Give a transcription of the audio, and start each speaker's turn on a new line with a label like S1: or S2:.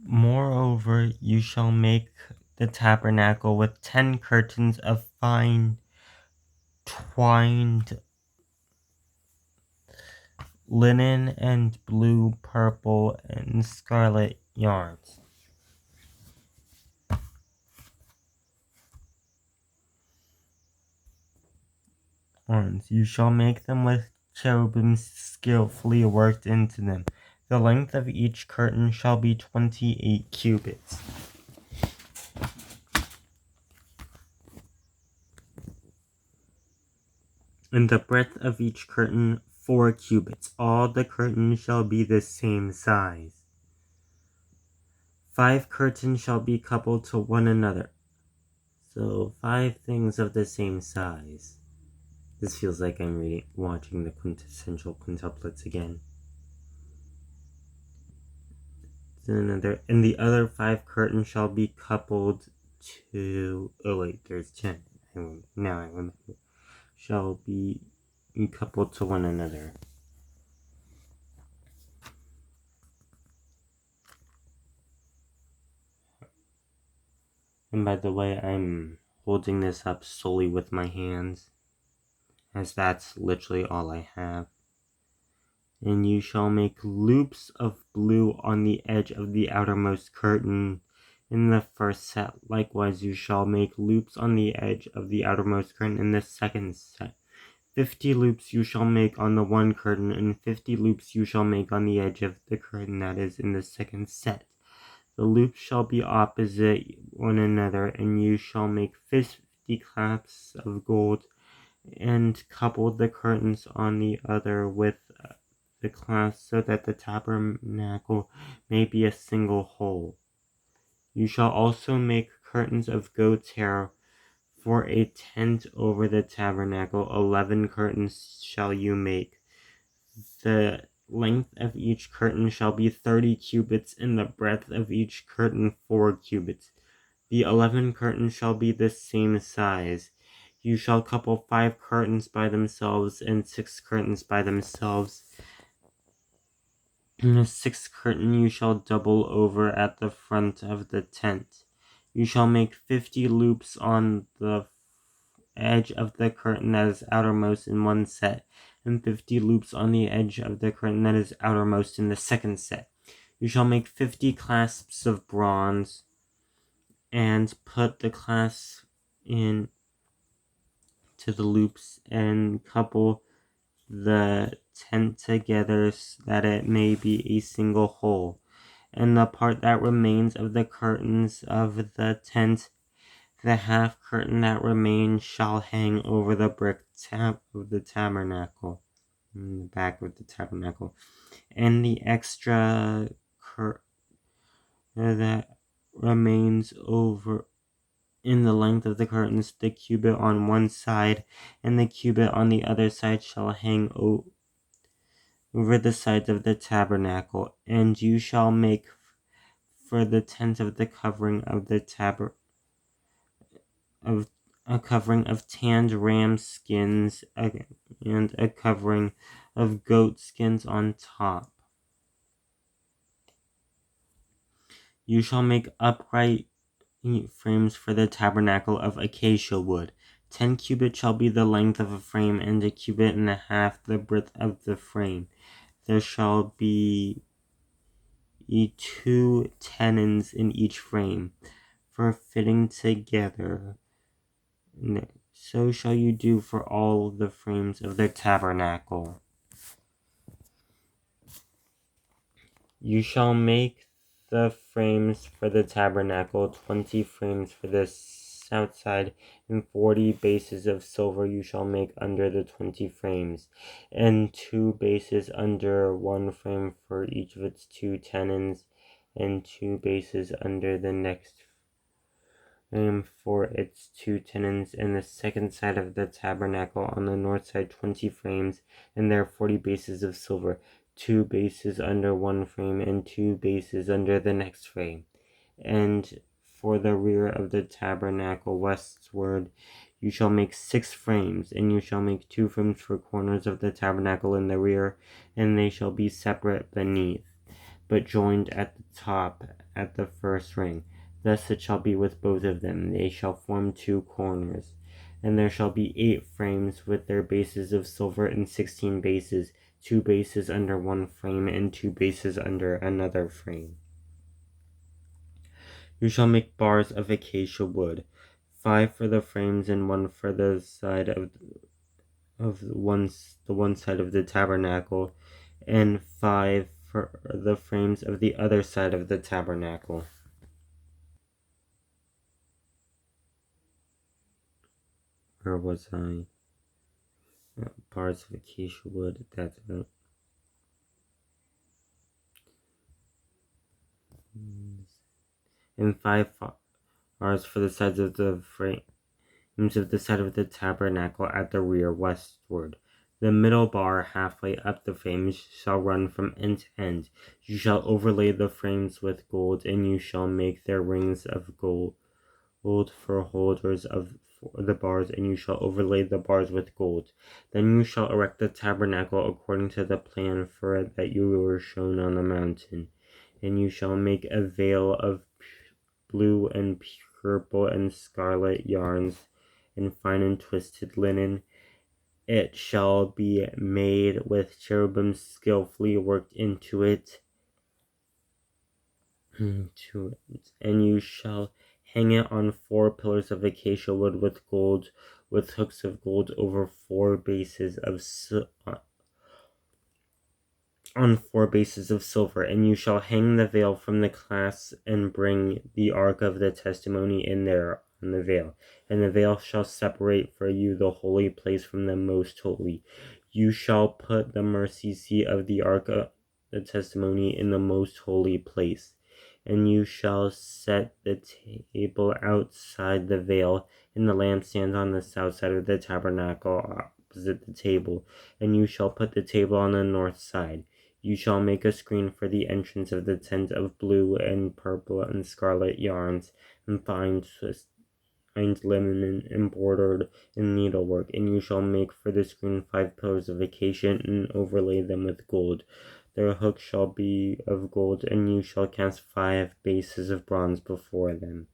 S1: Moreover, you shall make the tabernacle with 10 curtains of fine twined linen and blue, purple, and scarlet yarns. You shall make them with cherubim skillfully worked into them. The length of each curtain shall be 28 cubits. And the breadth of each curtain 4 cubits. All the curtains shall be the same size. 5 curtains shall be coupled to one another. So 5 things of the same size. This feels like I'm watching the quintessential quintuplets again. And the other 5 curtains shall be coupled to. Oh wait, there's 10. Now I remember. Shall be coupled to one another. And by the way, I'm holding this up solely with my hands, as that's literally all I have. And you shall make loops of blue on the edge of the outermost curtain in the first set. Likewise, you shall make loops on the edge of the outermost curtain in the second set. 50 loops you shall make on the one curtain, and 50 loops you shall make on the edge of the curtain that is in the second set. The loops shall be opposite one another, and you shall make 50 clasps of gold, and couple the curtains on the other with the clasps, so that the tabernacle may be a single whole. You shall also make curtains of goat's hair for a tent over the tabernacle. 11 curtains shall you make. The length of each curtain shall be 30 cubits, and the breadth of each curtain 4 cubits. The 11 curtains shall be the same size. You shall couple 5 curtains by themselves, and 6 curtains by themselves. And the 6th curtain you shall double over at the front of the tent. You shall make 50 loops on the edge of the curtain that is outermost in one set, and 50 loops on the edge of the curtain that is outermost in the second set. You shall make 50 clasps of bronze, and put the clasps in to the loops, and couple the tent together so that it may be a single whole. And the part that remains of the curtains of the tent, the half curtain that remains, shall hang over the brick top of the tabernacle, in the back of the tabernacle. And the extra curtain that remains over in the length of the curtains, the cubit on one side and the cubit on the other side, shall hang over the sides of the tabernacle. And you shall make for the tent of the covering of the of a covering of tanned ram skins, and a covering of goat skins on top. You shall make upright frames for the tabernacle of acacia wood. 10 cubits shall be the length of a frame, and a cubit and a half the breadth of the frame. There shall be 2 tenons in each frame for fitting together. So shall you do for all the frames of the tabernacle. You shall make the frames for the tabernacle, 20 frames for the south side, and 40 bases of silver you shall make under the 20 frames, and 2 bases under one frame for each of its 2 tenons, and 2 bases under the next frame for its 2 tenons. And the second side of the tabernacle on the north side 20 frames, and there are 40 bases of silver, 2 bases under one frame, and 2 bases under the next frame. And for the rear of the tabernacle westward, you shall make 6 frames, and you shall make 2 frames for corners of the tabernacle in the rear, and they shall be separate beneath. but joined at the top at the first ring. Thus it shall be with both of them. They shall form 2 corners. And there shall be 8 frames with their bases of silver and 16 bases, 2 bases under one frame and 2 bases under another frame. You shall make bars of acacia wood, 5 for the frames and 1 for the side of the one side of the tabernacle, and 5 for the frames of the other side of the tabernacle. Where was I? Bars of acacia wood, that's it. And 5 bars for the sides of the frames of the side of the tabernacle at the rear westward. The middle bar halfway up the frames shall run from end to end. You shall overlay the frames with gold, and you shall make their rings of gold for holders of the bars, and you shall overlay the bars with gold. Then you shall erect the tabernacle according to the plan for it that you were shown on the mountain. And you shall make a veil of blue and purple and scarlet yarns and fine and twisted linen. It shall be made with cherubim skillfully worked into it. And you shall hang it on 4 pillars of acacia wood with gold, with hooks of gold over 4 bases of on 4 bases of silver. And you shall hang the veil from the clasps and bring the ark of the testimony in there on the veil. And the veil shall separate for you the holy place from the most holy. You shall put the mercy seat of the ark of the testimony in the most holy place. And you shall set the table outside the veil, and the lampstand on the south side of the tabernacle opposite the table. And you shall put the table on the north side. You shall make a screen for the entrance of the tent of blue and purple and scarlet yarns, and fine linen embroidered in needlework. And you shall make for the screen 5 pillars of acacia, and overlay them with gold. Their hooks shall be of gold, and you shall cast 5 bases of bronze before them.